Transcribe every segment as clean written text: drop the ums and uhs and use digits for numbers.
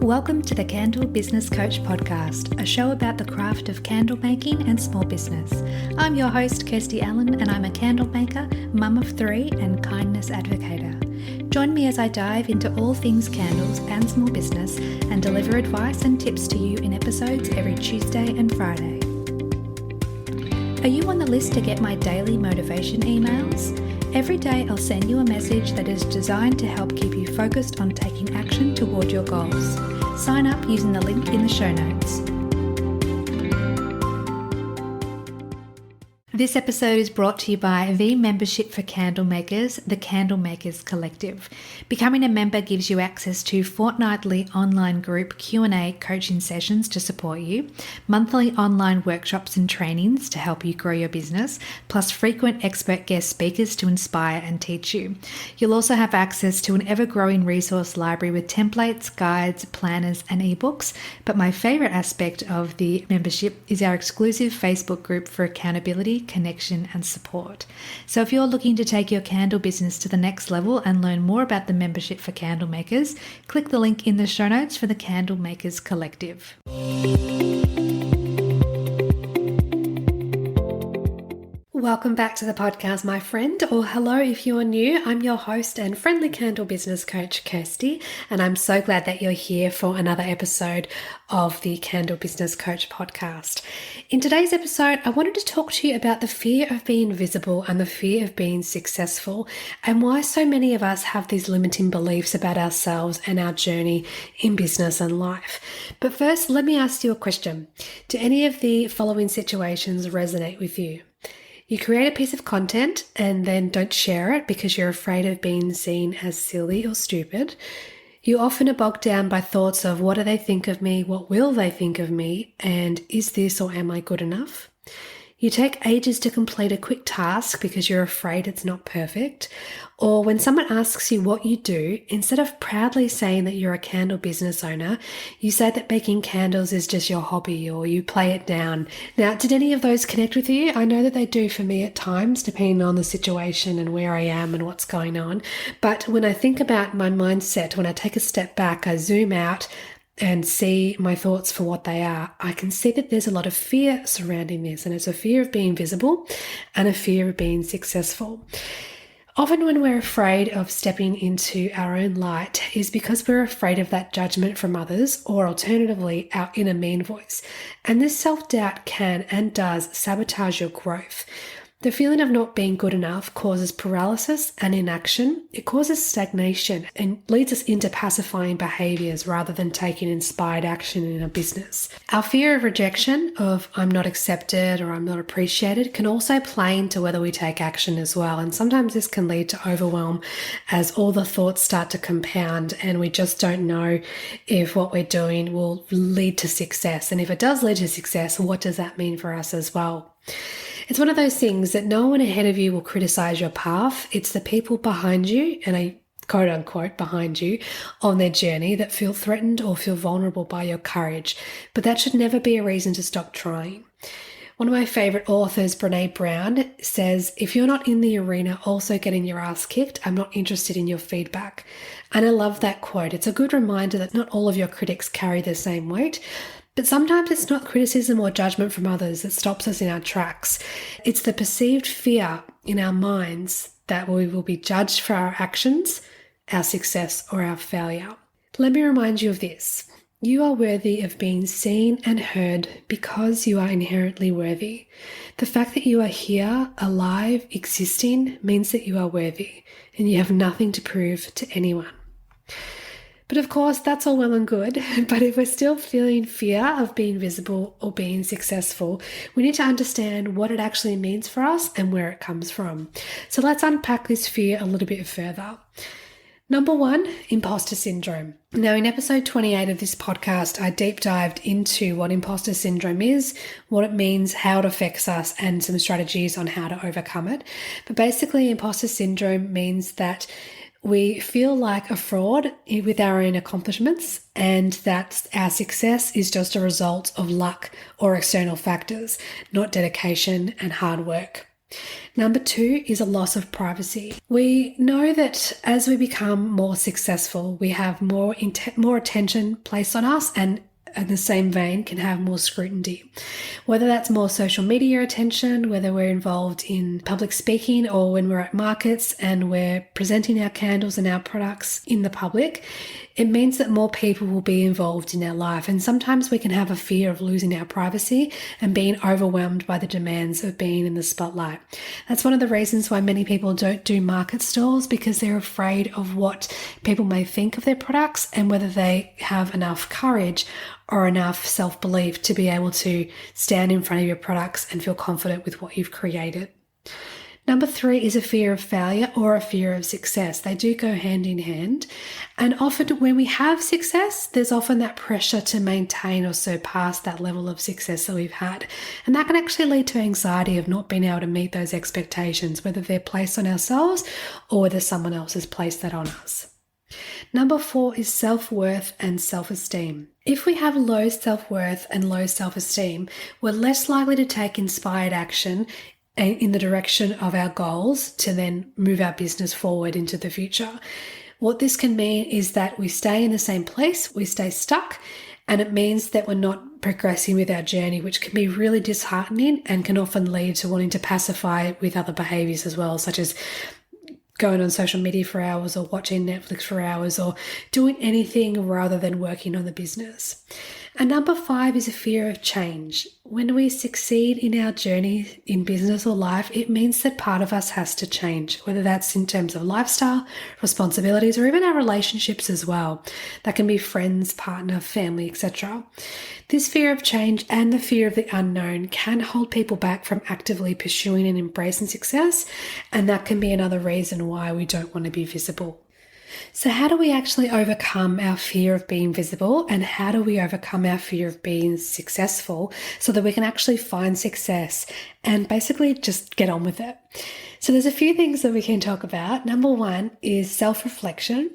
Welcome to the Candle Business Coach Podcast, a show about the craft of candle making and small business. I'm your host, Kirsty Allen, and I'm a candle maker, mum of three, and kindness advocator. Join me as I dive into all things candles and small business and deliver advice and tips to you in episodes every Tuesday and Friday. Are you on the list to get my daily motivation emails? Every day I'll send you a message that is designed to help keep you focused on taking action toward your goals. Sign up using the link in the show notes. This episode is brought to you by the membership for candle makers, the Candle Makers Collective. Becoming a member gives you access to fortnightly online group Q&A coaching sessions to support you, monthly online workshops and trainings to help you grow your business, plus frequent expert guest speakers to inspire and teach you. You'll also have access to an ever-growing resource library with templates, guides, planners, and ebooks. But my favorite aspect of the membership is our exclusive Facebook group for accountability, connection and support. So if you're looking to take your candle business to the next level and learn more about the membership for candle makers, click the link in the show notes for the Candle Makers Collective. Welcome back to the podcast, my friend, or hello if you are new. I'm your host and friendly candle business coach, Kirsty, and I'm so glad that you're here for another episode of the Candle Business Coach podcast. In today's episode, I wanted to talk to you about the fear of being visible and the fear of being successful, and why so many of us have these limiting beliefs about ourselves and our journey in business and life. But first, let me ask you a question. Do any of the following situations resonate with you? You create a piece of content and then don't share it because you're afraid of being seen as silly or stupid. You often are bogged down by thoughts of what do they think of me, what will they think of me, and is this or am I good enough? You take ages to complete a quick task because you're afraid it's not perfect. Or when someone asks you what you do, instead of proudly saying that you're a candle business owner, you say that making candles is just your hobby or you play it down. Now, did any of those connect with you? I know that they do for me at times, depending on the situation and where I am and what's going on. But when I think about my mindset, when I take a step back, I zoom out and see my thoughts for what they are, I can see that there's a lot of fear surrounding this, and it's a fear of being visible and a fear of being successful. Often when we're afraid of stepping into our own light is because we're afraid of that judgment from others, or alternatively, our inner mean voice. And this self-doubt can and does sabotage your growth. The feeling of not being good enough causes paralysis and inaction. It causes stagnation and leads us into pacifying behaviors rather than taking inspired action in a business. Our fear of rejection, of I'm not accepted or I'm not appreciated, can also play into whether we take action as well. And sometimes this can lead to overwhelm as all the thoughts start to compound and we just don't know if what we're doing will lead to success. And if it does lead to success, what does that mean for us as well? It's one of those things that no one ahead of you will criticize your path. It's the people behind you, and I quote unquote behind you, on their journey that feel threatened or feel vulnerable by your courage. But that should never be a reason to stop trying. One of my favorite authors, Brene Brown, says, if you're not in the arena also getting your ass kicked, I'm not interested in your feedback. And I love that quote. It's a good reminder that not all of your critics carry the same weight. But sometimes it's not criticism or judgment from others that stops us in our tracks. It's the perceived fear in our minds that we will be judged for our actions, our success, or our failure. Let me remind you of this. You are worthy of being seen and heard because you are inherently worthy. The fact that you are here, alive, existing, means that you are worthy and you have nothing to prove to anyone. But of course, that's all well and good. But if we're still feeling fear of being visible or being successful, we need to understand what it actually means for us and where it comes from. So let's unpack this fear a little bit further. Number one, imposter syndrome. Now, in episode 28 of this podcast, I deep dived into what imposter syndrome is, what it means, how it affects us, and some strategies on how to overcome it. But basically, imposter syndrome means that we feel like a fraud with our own accomplishments and that our success is just a result of luck or external factors, not dedication and hard work. Number 2 is a loss of privacy. We know that as we become more successful, we have more attention placed on us, and in the same vein can have more scrutiny. Whether that's more social media attention, whether we're involved in public speaking, or when we're at markets and we're presenting our candles and our products in the public, it means that more people will be involved in our life. And sometimes we can have a fear of losing our privacy and being overwhelmed by the demands of being in the spotlight. That's one of the reasons why many people don't do market stalls, because they're afraid of what people may think of their products and whether they have enough courage or enough self-belief to be able to stand in front of your products and feel confident with what you've created. Number 3 is a fear of failure or a fear of success. They do go hand in hand. And often when we have success, there's often that pressure to maintain or surpass that level of success that we've had. And that can actually lead to anxiety of not being able to meet those expectations, whether they're placed on ourselves or whether someone else has placed that on us. Number 4 is self-worth and self-esteem. If we have low self-worth and low self-esteem, we're less likely to take inspired action in the direction of our goals to then move our business forward into the future. What this can mean is that we stay in the same place, we stay stuck, and it means that we're not progressing with our journey, which can be really disheartening and can often lead to wanting to pacify with other behaviors as well, such as going on social media for hours or watching Netflix for hours or doing anything rather than working on the business. And number 5 is a fear of change. When we succeed in our journey in business or life, it means that part of us has to change, whether that's in terms of lifestyle, responsibilities, or even our relationships as well. That can be friends, partner, family, etc. This fear of change and the fear of the unknown can hold people back from actively pursuing and embracing success, and that can be another reason why we don't want to be visible. So how do we actually overcome our fear of being visible, and how do we overcome our fear of being successful so that we can actually find success and basically just get on with it? So there's a few things that we can talk about. Number 1 is self-reflection.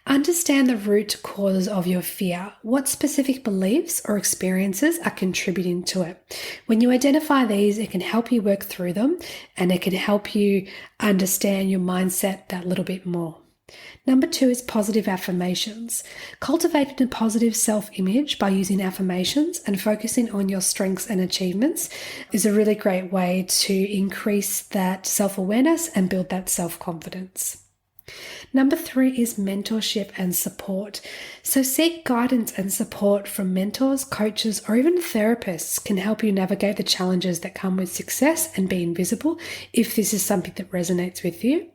Understand the root cause of your fear. What specific beliefs or experiences are contributing to it? When you identify these, it can help you work through them, and it can help you understand your mindset that little bit more. Number 2 is positive affirmations. Cultivating a positive self-image by using affirmations and focusing on your strengths and achievements is a really great way to increase that self-awareness and build that self-confidence. Number 3 is mentorship and support. So seek guidance and support from mentors, coaches, or even therapists can help you navigate the challenges that come with success and being visible if this is something that resonates with you.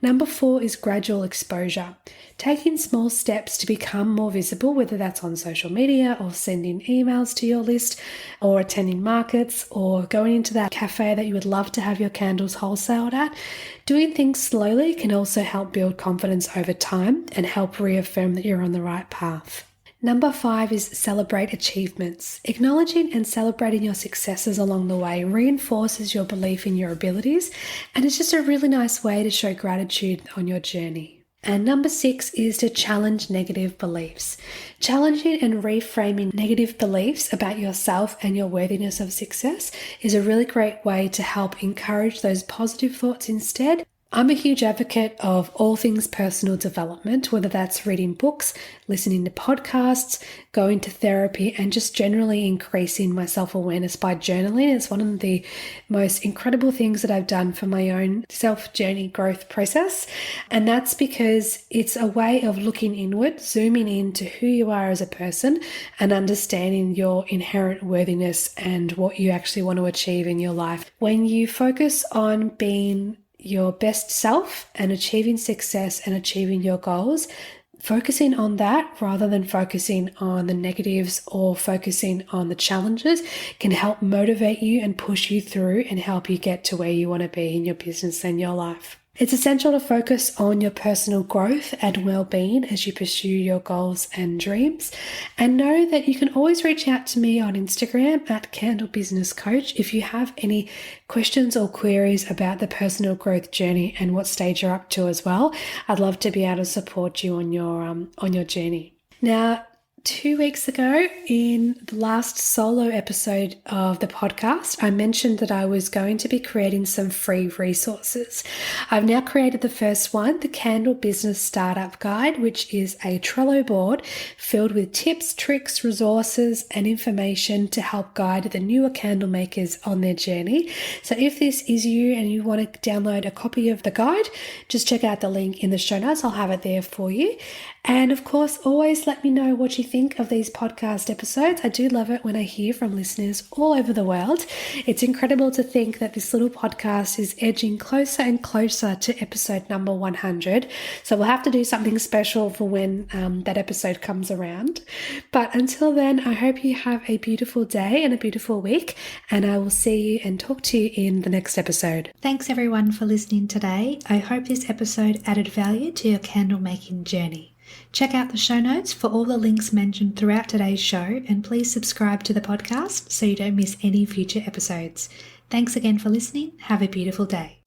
Number 4 is gradual exposure. Taking small steps to become more visible, whether that's on social media or sending emails to your list or attending markets or going into that cafe that you would love to have your candles wholesaled at. Doing things slowly can also help build confidence over time and help reaffirm that you're on the right path. Number 5 is celebrate achievements. Acknowledging and celebrating your successes along the way reinforces your belief in your abilities, and it's just a really nice way to show gratitude on your journey. And number 6 is to challenge negative beliefs. Challenging and reframing negative beliefs about yourself and your worthiness of success is a really great way to help encourage those positive thoughts instead. I'm a huge advocate of all things personal development, whether that's reading books, listening to podcasts, going to therapy, and just generally increasing my self-awareness by journaling. It's one of the most incredible things that I've done for my own self-journey growth process. And that's because it's a way of looking inward, zooming into who you are as a person and understanding your inherent worthiness and what you actually want to achieve in your life. When you focus on being your best self and achieving success and achieving your goals, focusing on that rather than focusing on the negatives or focusing on the challenges can help motivate you and push you through and help you get to where you want to be in your business and your life. It's essential to focus on your personal growth and well-being as you pursue your goals and dreams. And know that you can always reach out to me on Instagram at Candle Business Coach if you have any questions or queries about the personal growth journey and what stage you're up to as well. I'd love to be able to support you on your journey. Now, 2 weeks ago, in the last solo episode of the podcast, I mentioned that I was going to be creating some free resources. I've now created the first one, the Candle Business Startup Guide, which is a Trello board filled with tips, tricks, resources, and information to help guide the newer candle makers on their journey. So if this is you and you want to download a copy of the guide, just check out the link in the show notes. I'll have it there for you. And of course, always let me know what you think of these podcast episodes. I do love it when I hear from listeners all over the world. It's incredible to think that this little podcast is edging closer and closer to episode number 100. So we'll have to do something special for when that episode comes around. But until then, I hope you have a beautiful day and a beautiful week, and I will see you and talk to you in the next episode. Thanks everyone for listening today. I hope this episode added value to your candle making journey. Check out the show notes for all the links mentioned throughout today's show, and please subscribe to the podcast so you don't miss any future episodes. Thanks again for listening. Have a beautiful day.